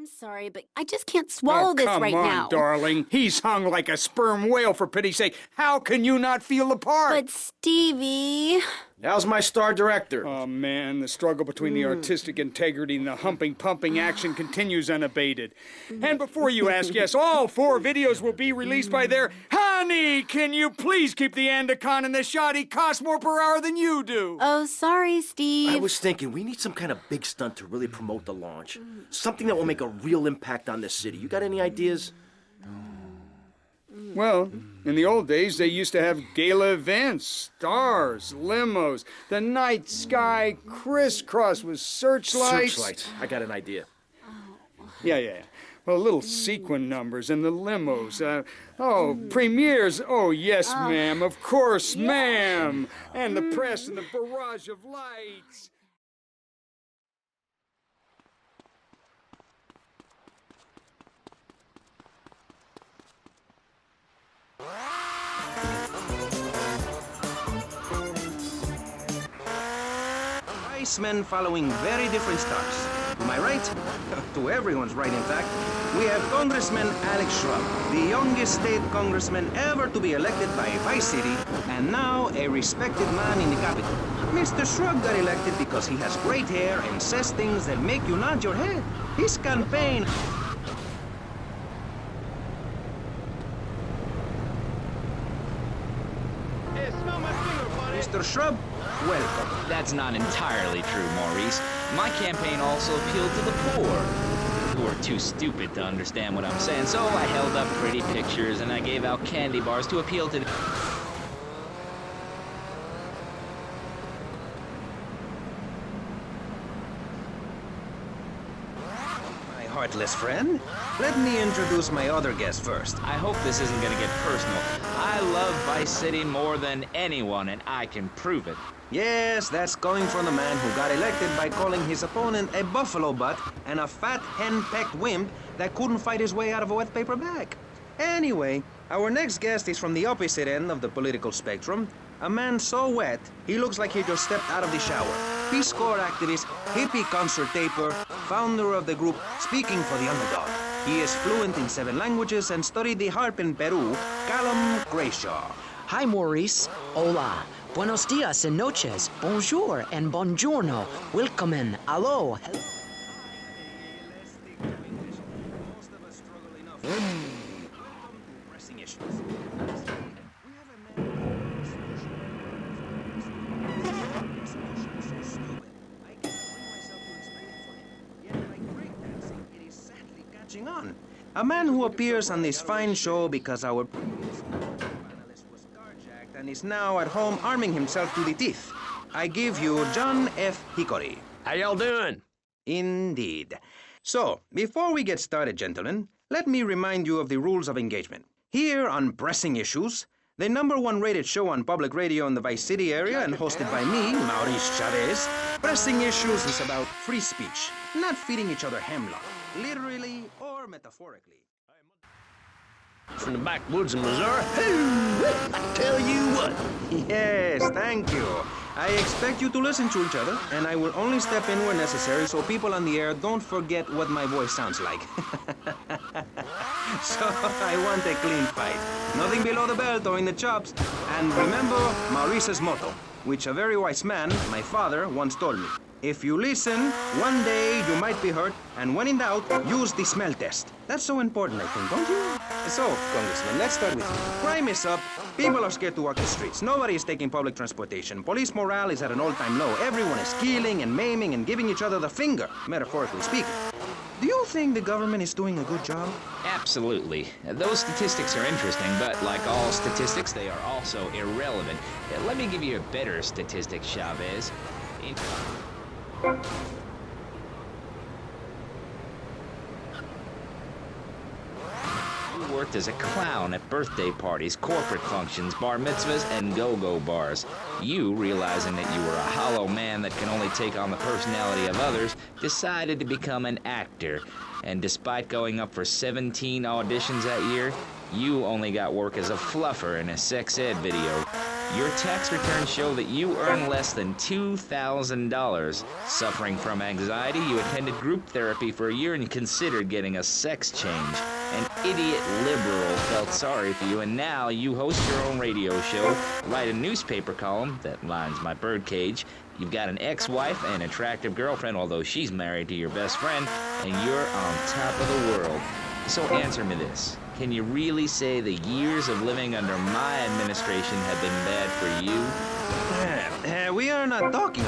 I'm sorry, but I just can't swallow this right Come now. on, darling. He's hung like a sperm whale, for pity's sake. How can you not feel the part? But Stevie... How's my star director? Oh, man, the struggle between the artistic integrity and the humping, pumping action continues unabated. And before you ask, yes, all 4 videos will be released by their... Honey, can you please keep the Andacon in the shot? He costs more per hour than you do. Oh, sorry, Steve. I was thinking we need some kind of big stunt to really promote the launch. Something that will make a real impact on this city. You got any ideas? Well, in the old days, they used to have gala events, stars, limos, the night sky crisscross with searchlights. Searchlights. I got an idea. Yeah. Well, little sequin numbers and the limos. Premieres. Oh, yes, ma'am. Of course, ma'am. And the press and the barrage of lights. Wise men following very different stars. To my right, to everyone's right in fact, we have Congressman Alex Shrub, the youngest state congressman ever to be elected by Vice City, and now a respected man in the capital. Mr. Shrub got elected because he has great hair and says things that make you nod your head. His campaign... Mr. Shrub, welcome. That's not entirely true, Maurice. My campaign also appealed to the poor, who are too stupid to understand what I'm saying. So I held up pretty pictures and I gave out candy bars to appeal to the... My heartless friend, let me introduce my other guest first. I hope this isn't gonna get personal. I love Vice City more than anyone, and I can prove it. Yes, that's coming from the man who got elected by calling his opponent a buffalo butt and a fat hen-pecked wimp that couldn't fight his way out of a wet paper bag. Anyway, our next guest is from the opposite end of the political spectrum. A man so wet, he looks like he just stepped out of the shower. Peace Corps activist, hippie concert taper, founder of the group Speaking for the Underdog. He is fluent in 7 languages and studied the harp in Peru, Callum Grayshaw. Hi, Maurice. Hola. Buenos dias and noches. Bonjour and buongiorno. Willkommen. Hello. On. A man who appears on this fine show because our previous panelist was carjacked and is now at home arming himself to the teeth. I give you John F. Hickory. How y'all doing? Indeed. So, before we get started, gentlemen, let me remind you of the rules of engagement. Here on Pressing Issues, the #1 rated show on public radio in the Vice City area and hosted by me, Maurice Chavez, Pressing Issues is about free speech, not feeding each other hemlock, literally or metaphorically. From the backwoods of Missouri? I tell you what. Yes, thank you. I expect you to listen to each other, and I will only step in where necessary so people on the air don't forget what my voice sounds like. So I want a clean fight. Nothing below the belt or in the chops. And remember Maurice's motto, which a very wise man, my father, once told me. If you listen, one day you might be hurt, and when in doubt, use the smell test. That's so important, I think, don't you? So, Congressman, let's start with you. Crime is up. People are scared to walk the streets. Nobody is taking public transportation. Police morale is at an all-time low. Everyone is killing and maiming and giving each other the finger, metaphorically speaking. Do you think the government is doing a good job? Absolutely. Those statistics are interesting, but like all statistics, they are also irrelevant. Let me give you a better statistic, Chavez. You worked as a clown at birthday parties, corporate functions, bar mitzvahs, and go-go bars. You, realizing that you were a hollow man that can only take on the personality of others, decided to become an actor. And despite going up for 17 auditions that year, you only got work as a fluffer in a sex ed video. Your tax returns show that you earn less than $2,000. Suffering from anxiety, you attended group therapy for a year and considered getting a sex change. An idiot liberal felt sorry for you, and now you host your own radio show, write a newspaper column that lines my birdcage. You've got an ex-wife and attractive girlfriend, although she's married to your best friend, and you're on top of the world. So answer me this. Can you really say the years of living under my administration have been bad for you? We are not talking...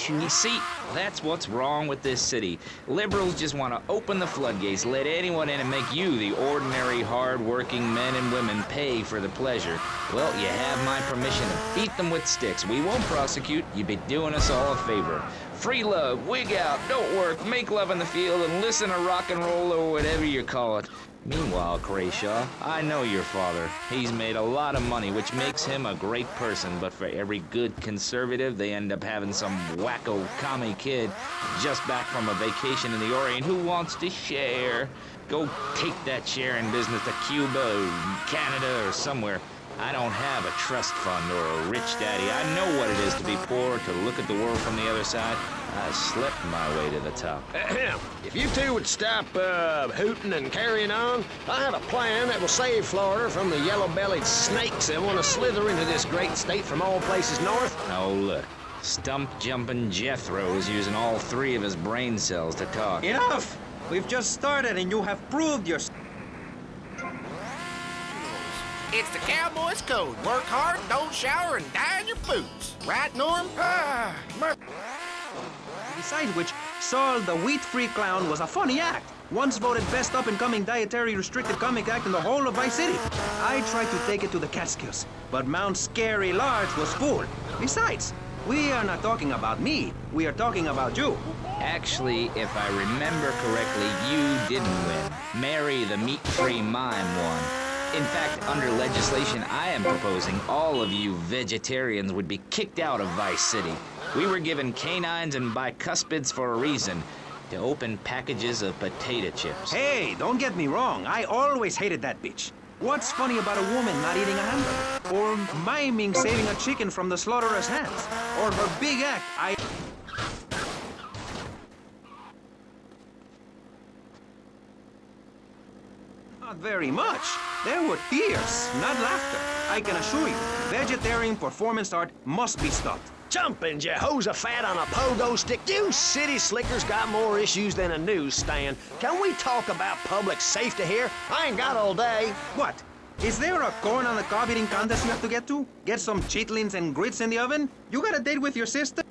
You see, that's what's wrong with this city. Liberals just want to open the floodgates, let anyone in and make you, the ordinary, hard-working men and women, pay for the pleasure. Well, you have my permission to beat them with sticks. We won't prosecute. You'd be doing us all a favor. Free love, wig out, don't work, make love in the field, and listen to rock and roll or whatever you call it. Meanwhile, Crayshaw, I know your father. He's made a lot of money, which makes him a great person, but for every good conservative, they end up having some wacko commie kid just back from a vacation in the Orient who wants to share. Go take that sharing business to Cuba or Canada or somewhere. I don't have a trust fund or a rich daddy. I know what it is to be poor, to look at the world from the other side. I slept my way to the top. If you two would stop hooting and carrying on, I have a plan that will save Florida from the yellow-bellied snakes that want to slither into this great state from all places north. Oh, look. Stump-jumping Jethro is using all three of his brain cells to talk. Enough! We've just started and you have proved your... It's the Cowboys code. Work hard, don't shower, and die in your boots. Right, Norm? Besides which, Saul the wheat-free clown was a funny act. Once voted best up-and-coming dietary restricted comic act in the whole of Vice City. I tried to take it to the Catskills, but Mount Scary Large was full. Besides, we are not talking about me. We are talking about you. Actually, if I remember correctly, you didn't win. Mary the meat-free mime won. In fact, under legislation I am proposing, all of you vegetarians would be kicked out of Vice City. We were given canines and bicuspids for a reason, to open packages of potato chips. Hey, don't get me wrong. I always hated that bitch. What's funny about a woman not eating a hamburger? Or miming saving a chicken from the slaughteurer's hands? Or her big act, Not very much. There were tears, not laughter. I can assure you, vegetarian performance art must be stopped. Jumping Jehoshaphat on a pogo stick. You city slickers got more issues than a newsstand. Can we talk about public safety here? I ain't got all day. What? Is there a corn on the cob eating contest you have to get to? Get some chitlins and grits in the oven? You got a date with your sister?